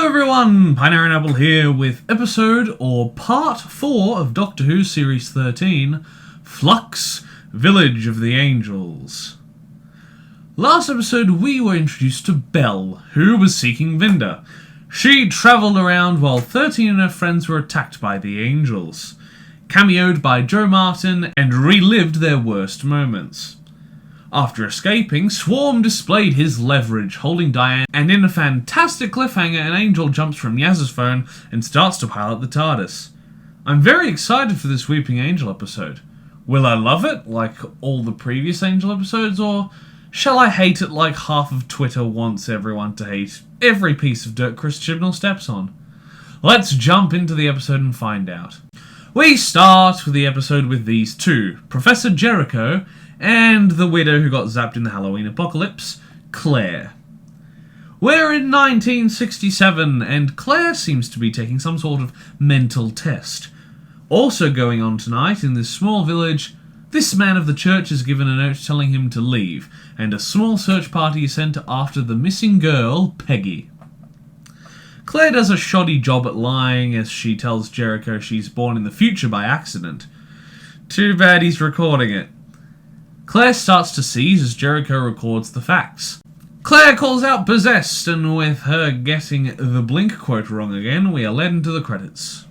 Hello everyone, Pineaaronapple here with episode or part 4 of Doctor Who Series 13, Flux, Village of the Angels. Last episode we were introduced to Belle, who was seeking Vinda. She travelled around while 13 and her friends were attacked by the Angels, cameoed by Joe Martin and relived their worst moments. After escaping, Swarm displayed his leverage, holding Diane, and in a fantastic cliffhanger, an angel jumps from Yaz's phone and starts to pilot the TARDIS. I'm very excited for this Weeping Angel episode. Will I love it, like all the previous Angel episodes, or shall I hate it like half of Twitter wants everyone to hate every piece of dirt Chris Chibnall steps on? Let's jump into the episode and find out. We start with the episode with these two, Professor Jericho and the widow who got zapped in the Halloween apocalypse, Claire. We're in 1967 and Claire seems to be taking some sort of mental test. Also going on tonight in this small village, this man of the church is given a note telling him to leave, and a small search party is sent after the missing girl, Peggy. Claire does a shoddy job at lying as she tells Jericho she's born in the future by accident. Too bad he's recording it. Claire starts to seize as Jericho records the facts. Claire calls out possessed, and with her getting the Blink quote wrong again, we are led into the credits.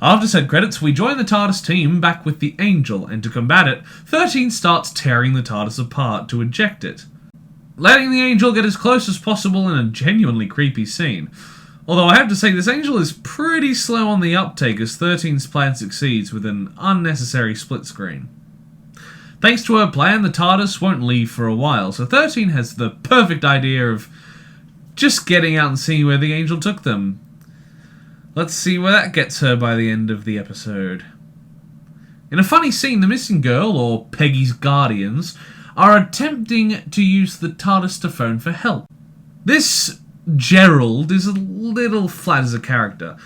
After said credits, we join the TARDIS team back with the Angel, and to combat it, 13 starts tearing the TARDIS apart to eject it, letting the Angel get as close as possible in a genuinely creepy scene. Although I have to say this Angel is pretty slow on the uptake as 13's plan succeeds with an unnecessary split screen. Thanks to her plan, the TARDIS won't leave for a while, so 13 has the perfect idea of just getting out and seeing where the Angel took them. Let's see where that gets her by the end of the episode. In a funny scene, the missing girl, or Peggy's guardians, are attempting to use the TARDIS to phone for help. This Gerald is a little flat as a character,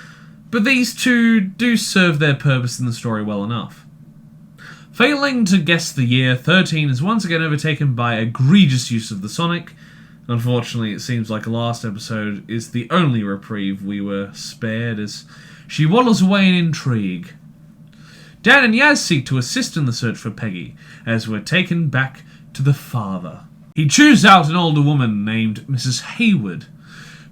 but these two do serve their purpose in the story well enough. Failing to guess the year, 13 is once again overtaken by egregious use of the Sonic. Unfortunately, it seems like last episode is the only reprieve we were spared as she waddles away in intrigue. Dan and Yaz seek to assist in the search for Peggy, as we're taken back to the father. He chews out an older woman named Mrs. Hayward,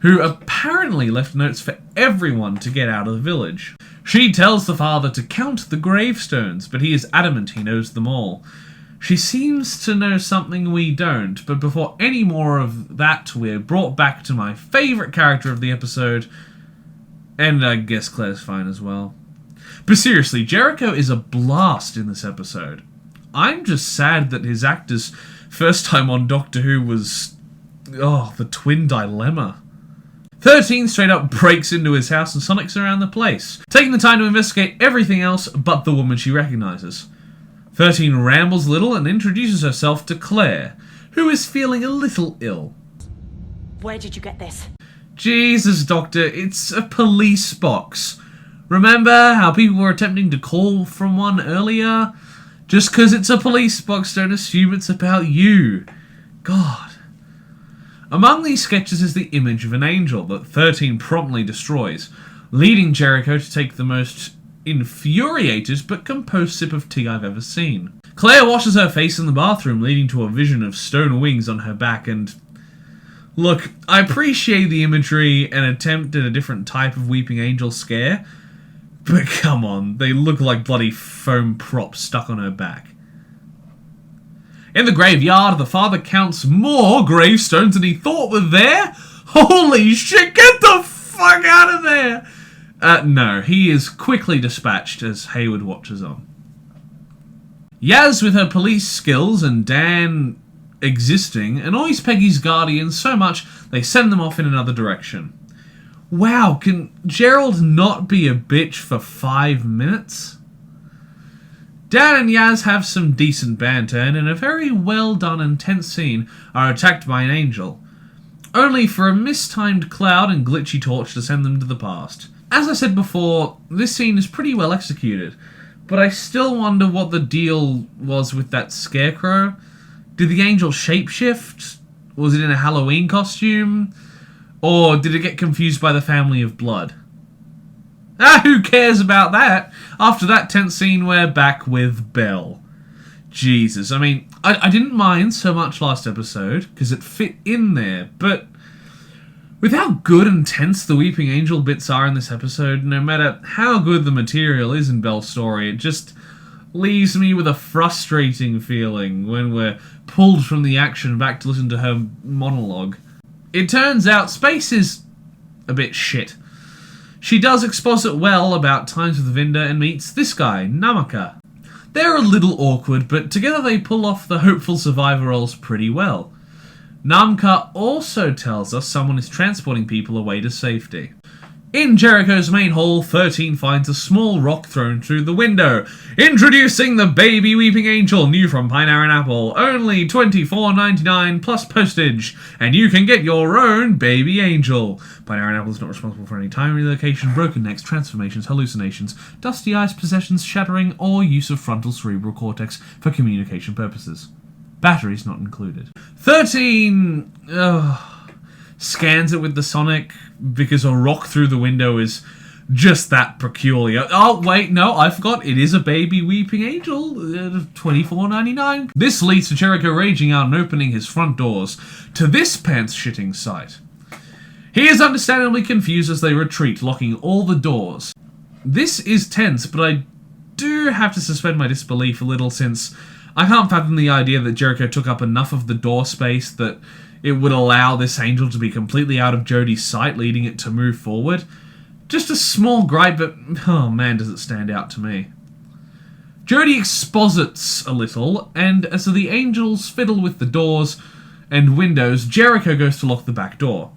who apparently left notes for everyone to get out of the village. She tells the father to count the gravestones, but he is adamant he knows them all. She seems to know something we don't, but before any more of that, we're brought back to my favourite character of the episode, and I guess Claire's fine as well. But seriously, Jericho is a blast in this episode. I'm just sad that his actor's first time on Doctor Who was, the twin dilemma. 13 straight up breaks into his house and sonics around the place, taking the time to investigate everything else but the woman she recognises. 13 rambles a little and introduces herself to Claire, who is feeling a little ill. Where did you get this? Jesus, Doctor, it's a police box. Remember how people were attempting to call from one earlier? Just because it's a police box, don't assume it's about you. God. Among these sketches is the image of an angel that 13 promptly destroys, leading Jericho to take the most infuriated but composed sip of tea I've ever seen. Claire washes her face in the bathroom, leading to a vision of stone wings on her back, and look, I appreciate the imagery and attempt at a different type of Weeping Angel scare, but come on, they look like bloody foam props stuck on her back. In the graveyard, the father counts more gravestones than he thought were there. Holy shit, get the fuck out of there! No, he is quickly dispatched as Hayward watches on. Yaz, with her police skills and Dan existing, annoys Peggy's guardians so much they send them off in another direction. Wow, can Gerald not be a bitch for 5 minutes? Dan and Yaz have some decent banter and in a very well done and tense scene are attacked by an angel, only for a mistimed cloud and glitchy torch to send them to the past. As I said before, this scene is pretty well executed, but I still wonder what the deal was with that scarecrow. Did the angel shapeshift? Was it in a Halloween costume? Or did it get confused by the family of blood? Ah, who cares about that? After that tense scene, we're back with Belle. Jesus, I mean, I didn't mind so much last episode, because it fit in there, but with how good and tense the Weeping Angel bits are in this episode, no matter how good the material is in Belle's story, it just leaves me with a frustrating feeling when we're pulled from the action back to listen to her monologue. It turns out space is a bit shit. She does exposit well about times with Vinda and meets this guy, Namaka. They're a little awkward, but together they pull off the hopeful survivor roles pretty well. Namaka also tells us someone is transporting people away to safety. In Jericho's main hall, 13 finds a small rock thrown through the window. Introducing the baby Weeping Angel, new from Pineaaronapple. Only $24.99 plus postage, and you can get your own baby angel. Pineaaronapple is not responsible for any time relocation, broken necks, transformations, hallucinations, dusty eyes, possessions, shattering, or use of frontal cerebral cortex for communication purposes. Batteries not included. 13... scans it with the sonic because a rock through the window is just that peculiar. Oh, wait, no, I forgot. It is a baby Weeping Angel. $24.99. This leads to Jericho raging out and opening his front doors to this pants-shitting sight. He is understandably confused as they retreat, locking all the doors. This is tense, but I do have to suspend my disbelief a little since I can't fathom the idea that Jericho took up enough of the door space that it would allow this angel to be completely out of Jodie's sight, leading it to move forward. Just a small gripe, but oh man, does it stand out to me. Jodie exposits a little, and as the angels fiddle with the doors and windows, Jericho goes to lock the back door.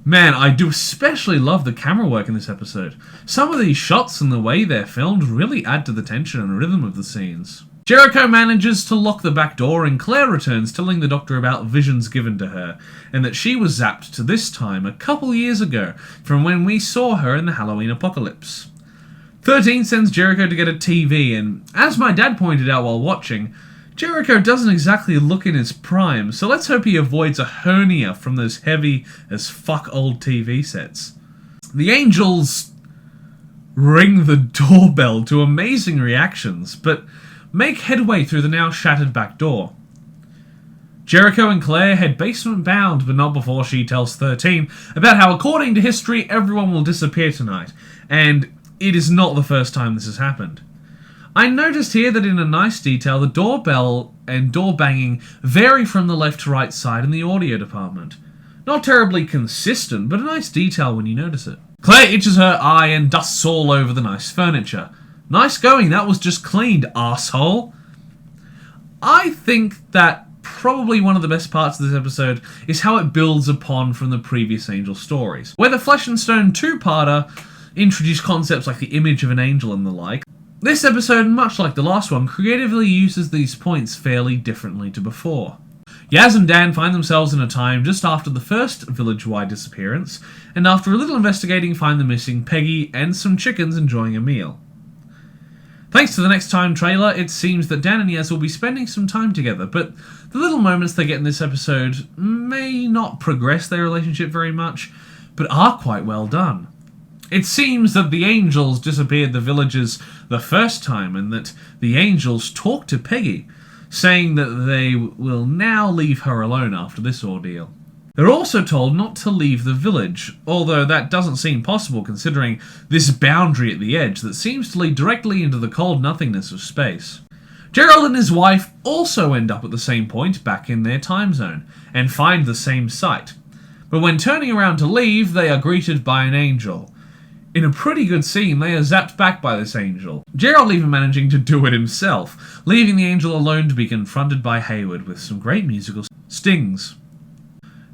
Man, I do especially love the camera work in this episode. Some of these shots and the way they're filmed really add to the tension and rhythm of the scenes. Jericho manages to lock the back door, and Claire returns, telling the doctor about visions given to her, and that she was zapped to this time a couple years ago, from when we saw her in the Halloween apocalypse. 13 sends Jericho to get a TV, and as my dad pointed out while watching, Jericho doesn't exactly look in his prime, so let's hope he avoids a hernia from those heavy as fuck old TV sets. The angels ring the doorbell to amazing reactions, but make headway through the now shattered back door. Jericho and Claire head basement bound, but not before she tells 13 about how, according to history, everyone will disappear tonight, and it is not the first time this has happened. I noticed here that in a nice detail, the doorbell and door banging vary from the left to right side in the audio department. Not terribly consistent, but a nice detail when you notice it. Claire itches her eye and dusts all over the nice furniture. Nice going, that was just cleaned, arsehole. I think that probably one of the best parts of this episode is how it builds upon from the previous Angel stories, where the Flesh and Stone two-parter introduced concepts like the image of an angel and the like. This episode, much like the last one, creatively uses these points fairly differently to before. Yaz and Dan find themselves in a time just after the first village-wide disappearance, and after a little investigating find the missing Peggy and some chickens enjoying a meal. Thanks to the Next Time trailer, it seems that Dan and Yaz will be spending some time together, but the little moments they get in this episode may not progress their relationship very much, but are quite well done. It seems that the angels disappeared the villagers the first time, and that the angels talk to Peggy, saying that they will now leave her alone after this ordeal. They're also told not to leave the village, although that doesn't seem possible considering this boundary at the edge that seems to lead directly into the cold nothingness of space. Gerald and his wife also end up at the same point back in their time zone, and find the same site. But when turning around to leave, they are greeted by an angel. In a pretty good scene, they are zapped back by this angel, Gerald even managing to do it himself, leaving the angel alone to be confronted by Hayward with some great musical stings.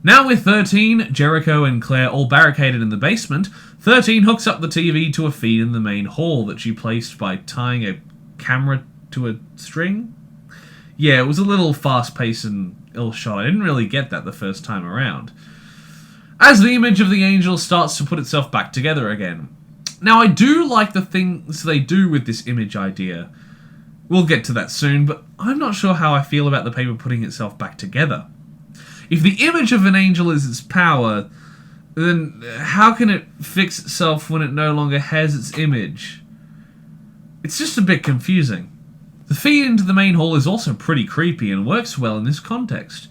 Now with 13, Jericho and Claire all barricaded in the basement, 13 hooks up the TV to a feed in the main hall that she placed by tying a camera to a string. Yeah, it was a little fast-paced and ill-shot. I didn't really get that the first time around. As the image of the angel starts to put itself back together again. Now, I do like the things they do with this image idea. We'll get to that soon, but I'm not sure how I feel about the paper putting itself back together. If the image of an angel is its power, then how can it fix itself when it no longer has its image? It's just a bit confusing. The feed into the main hall is also pretty creepy and works well in this context.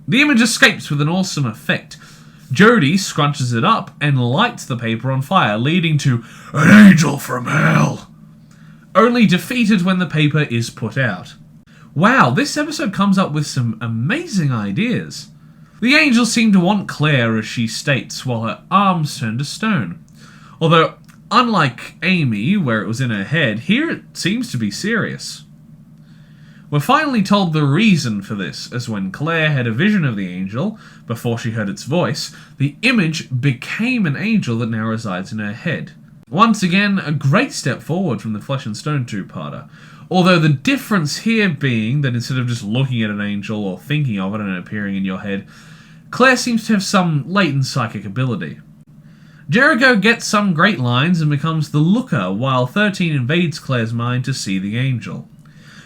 The image escapes with an awesome effect. Jodie scrunches it up and lights the paper on fire, leading to an angel from hell, only defeated when the paper is put out. Wow, this episode comes up with some amazing ideas. The angels seem to want Claire, as she states, while her arms turn to stone. Although, unlike Amy, where it was in her head, here it seems to be serious. We're finally told the reason for this, as when Claire had a vision of the angel, before she heard its voice, the image became an angel that now resides in her head. Once again, a great step forward from the Flesh and Stone two-parter, although the difference here being that instead of just looking at an angel or thinking of it and it appearing in your head, Claire seems to have some latent psychic ability. Jericho gets some great lines and becomes the looker, while 13 invades Claire's mind to see the angel.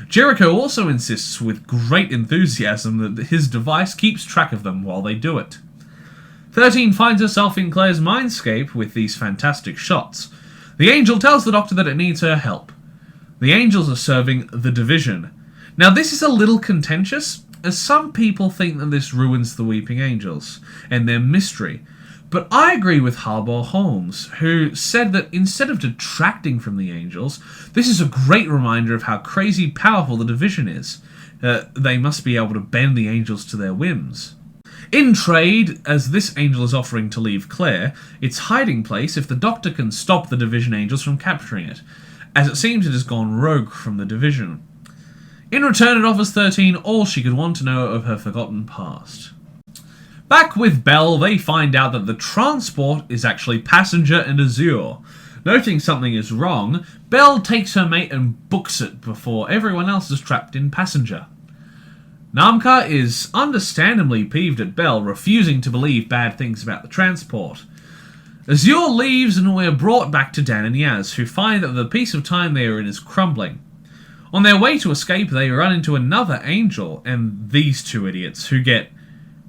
Jericho also insists with great enthusiasm that his device keeps track of them while they do it. 13 finds herself in Claire's mindscape with these fantastic shots. The angel tells the Doctor that it needs her help. The angels are serving the Division. Now this is a little contentious, as some people think that this ruins the Weeping Angels and their mystery. But I agree with Harbaugh Holmes, who said that instead of detracting from the angels, this is a great reminder of how crazy powerful the Division is. They must be able to bend the angels to their whims. In trade, as this angel is offering to leave Claire, its hiding place if the Doctor can stop the Division angels from capturing it, as it seems it has gone rogue from the Division. In return, it offers 13 all she could want to know of her forgotten past. Back with Belle, they find out that the transport is actually Passenger and Azure. Noting something is wrong, Belle takes her mate and books it before everyone else is trapped in Passenger. Namka is understandably peeved at Belle, refusing to believe bad things about the transport. Azure leaves and we're brought back to Dan and Yaz, who find that the piece of time they are in is crumbling. On their way to escape, they run into another angel and these two idiots, who get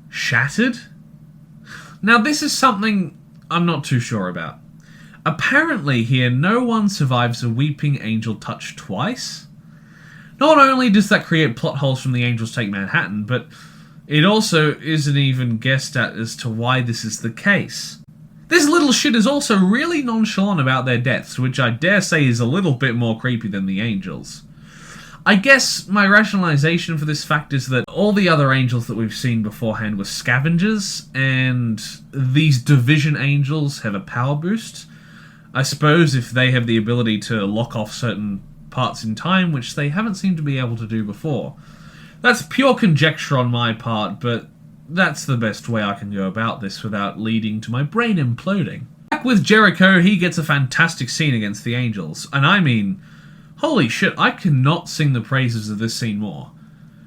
shattered? Now this is something I'm not too sure about. Apparently here no one survives a Weeping Angel touch twice. Not only does that create plot holes from the Angels Take Manhattan, but it also isn't even guessed at as to why this is the case. This little shit is also really nonchalant about their deaths, which I dare say is a little bit more creepy than the Angels. I guess my rationalization for this fact is that all the other angels that we've seen beforehand were scavengers, and these Division angels have a power boost. I suppose if they have the ability to lock off certain parts in time, which they haven't seemed to be able to do before. That's pure conjecture on my part, but that's the best way I can go about this without leading to my brain imploding. Back with Jericho, he gets a fantastic scene against the angels, and I mean, holy shit, I cannot sing the praises of this scene more.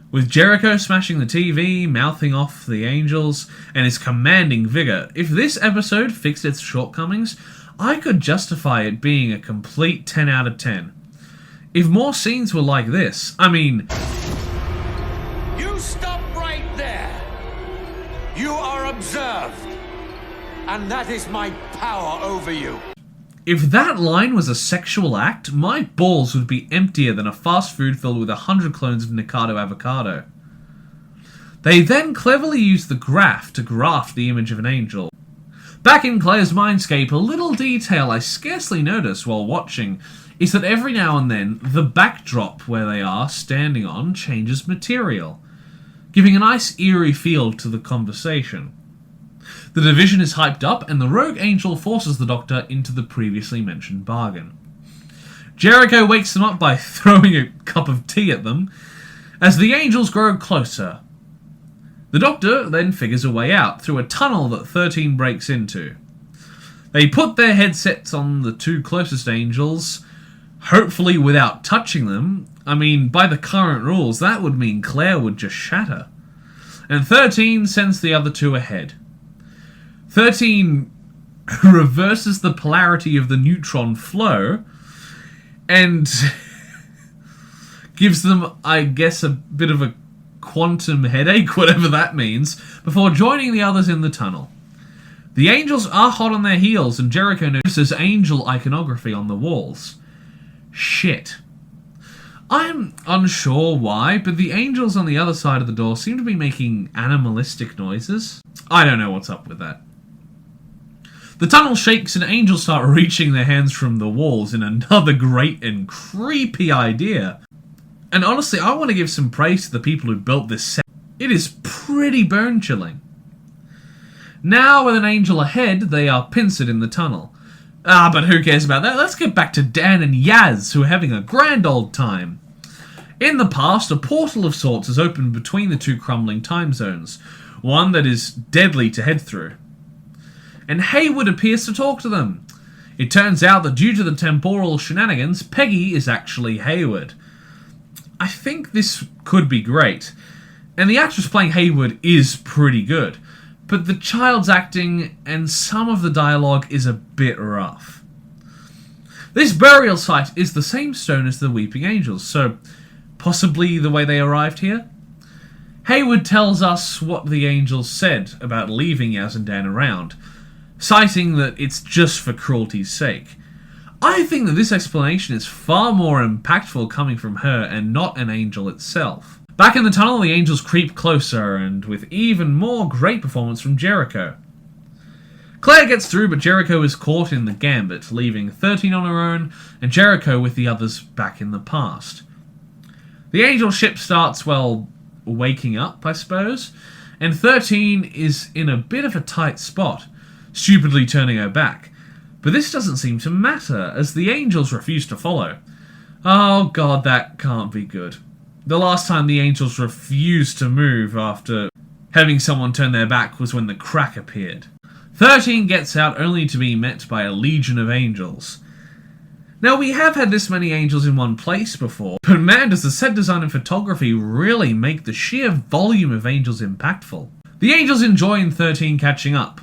With Jericho smashing the TV, mouthing off the angels, and his commanding vigour, if this episode fixed its shortcomings, I could justify it being a complete 10 out of 10. If more scenes were like this, I mean... You stop right there! You are observed! And that is my power over you. If that line was a sexual act, my balls would be emptier than a fast food filled with 100 clones of Nikado avocado. They then cleverly use the graph to graft the image of an angel. Back in Claire's mindscape, a little detail I scarcely noticed while watching is that every now and then, the backdrop where they are standing on changes material, giving a nice eerie feel to the conversation. The Division is hyped up, and the rogue angel forces the Doctor into the previously mentioned bargain. Jericho wakes them up by throwing a cup of tea at them, as the angels grow closer. The Doctor then figures a way out, through a tunnel that 13 breaks into. They put their headsets on the two closest angels, hopefully without touching them. I mean, by the current rules, that would mean Claire would just shatter. And 13 sends the other two ahead. 13 reverses the polarity of the neutron flow and gives them, I guess, a bit of a quantum headache, whatever that means, before joining the others in the tunnel. The angels are hot on their heels, and Jericho notices angel iconography on the walls. Shit. I'm unsure why, but the angels on the other side of the door seem to be making animalistic noises. I don't know what's up with that. The tunnel shakes and angels start reaching their hands from the walls in another great and creepy idea. And honestly, I want to give some praise to the people who built this set. It is pretty bone-chilling. Now, with an angel ahead, they are pincered in the tunnel. But who cares about that? Let's get back to Dan and Yaz, who are having a grand old time. In the past, a portal of sorts has opened between the two crumbling time zones, one that is deadly to head through. And Haywood appears to talk to them. It turns out that due to the temporal shenanigans, Peggy is actually Haywood. I think this could be great, and the actress playing Haywood is pretty good, but the child's acting and some of the dialogue is a bit rough. This burial site is the same stone as the Weeping Angels, so possibly the way they arrived here? Haywood tells us what the angels said about leaving Yaz and Dan around, citing that it's just for cruelty's sake. I think that this explanation is far more impactful coming from her and not an angel itself. Back in the tunnel, the angels creep closer, and with even more great performance from Jericho. Claire gets through, but Jericho is caught in the gambit, leaving 13 on her own, and Jericho with the others back in the past. The angel ship starts, waking up, I suppose, and 13 is in a bit of a tight spot, stupidly turning her back. But this doesn't seem to matter, as the angels refuse to follow. Oh god, that can't be good. The last time the angels refused to move after having someone turn their back was when the crack appeared. 13 gets out only to be met by a legion of angels. Now, we have had this many angels in one place before, but man, does the set design and photography really make the sheer volume of angels impactful. The angels enjoy 13 catching up.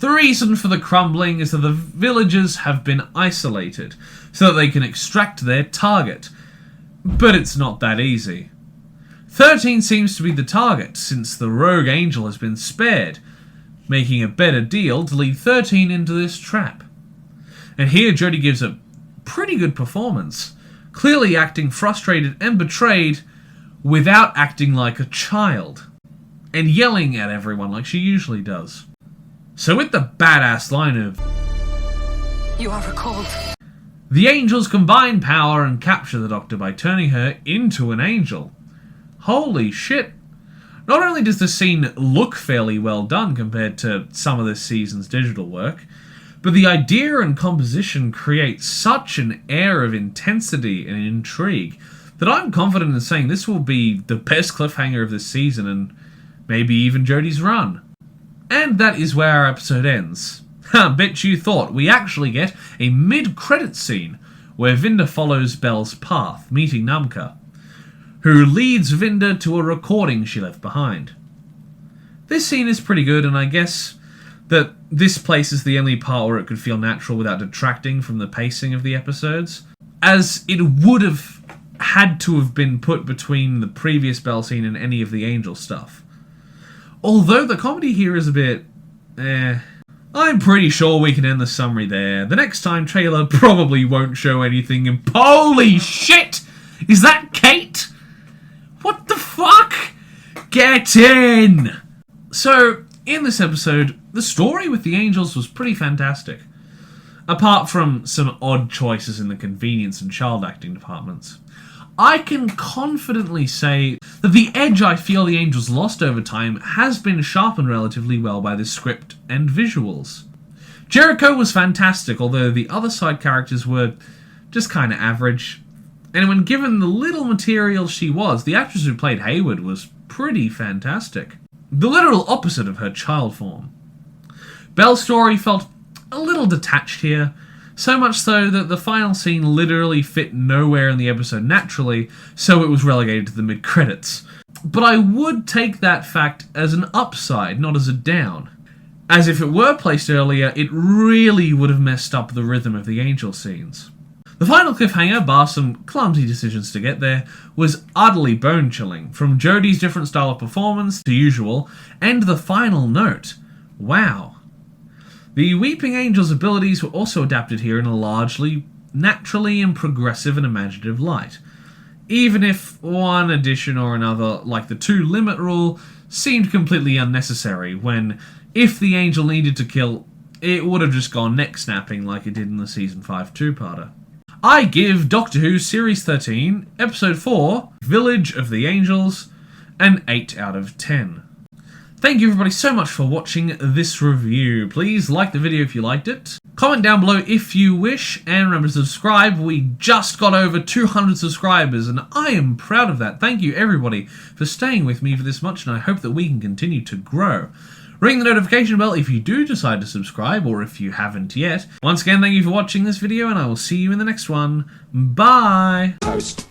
The reason for the crumbling is that the villagers have been isolated, so that they can extract their target. But it's not that easy. 13 seems to be the target, since the rogue angel has been spared, making a better deal to lead 13 into this trap. And here Jodie gives a pretty good performance, clearly acting frustrated and betrayed without acting like a child, and yelling at everyone like she usually does. So with the badass line of You are recalled. the angels combine power and capture the Doctor by turning her into an angel. Holy shit. Not only does the scene look fairly well done compared to some of this season's digital work, but the idea and composition create such an air of intensity and intrigue that I'm confident in saying this will be the best cliffhanger of this season and maybe even Jodie's run. And that is where our episode ends. Bet you thought. We actually get a mid-credits scene where Vinda follows Belle's path, meeting Namka, who leads Vinda to a recording she left behind. This scene is pretty good, and I guess that this place is the only part where it could feel natural without detracting from the pacing of the episodes, as it would have had to have been put between the previous Belle scene and any of the angel stuff. Although the comedy here is a bit I'm pretty sure we can end the summary there. The next time trailer probably won't show anything and holy shit! Is that Kate? What the fuck? Get in! So, in this episode, the story with the angels was pretty fantastic. Apart from some odd choices in the convenience and child acting departments. I can confidently say that the edge I feel the angels lost over time has been sharpened relatively well by the script and visuals. Jericho was fantastic, although the other side characters were just kind of average. And when given the little material she was, the actress who played Haywood was pretty fantastic. The literal opposite of her child form. Belle's story felt a little detached here, so much so that the final scene literally fit nowhere in the episode naturally, so it was relegated to the mid-credits. But I would take that fact as an upside, not as a down. As if it were placed earlier, it really would have messed up the rhythm of the angel scenes. The final cliffhanger, bar some clumsy decisions to get there, was utterly bone-chilling, from Jodie's different style of performance to usual, and the final note. Wow. The Weeping Angel's abilities were also adapted here in a largely naturally and progressive and imaginative light, even if one addition or another, like the 2 limit rule, seemed completely unnecessary when, if the angel needed to kill, it would have just gone neck snapping like it did in the Season 5 two-parter. I give Doctor Who Series 13, Episode 4, Village of the Angels, an 8 out of 10. Thank you everybody so much for watching this review. Please like the video if you liked it. Comment down below if you wish, and remember to subscribe. We just got over 200 subscribers, and I am proud of that. Thank you everybody for staying with me for this much, and I hope that we can continue to grow. Ring the notification bell if you do decide to subscribe, or if you haven't yet. Once again, thank you for watching this video, and I will see you in the next one. Bye! Toast.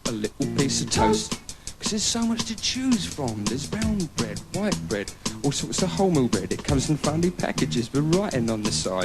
A little piece of toast. Because there's so much to choose from. There's brown bread, white bread, all sorts of wholemeal bread. It comes in funny packages with writing on the side.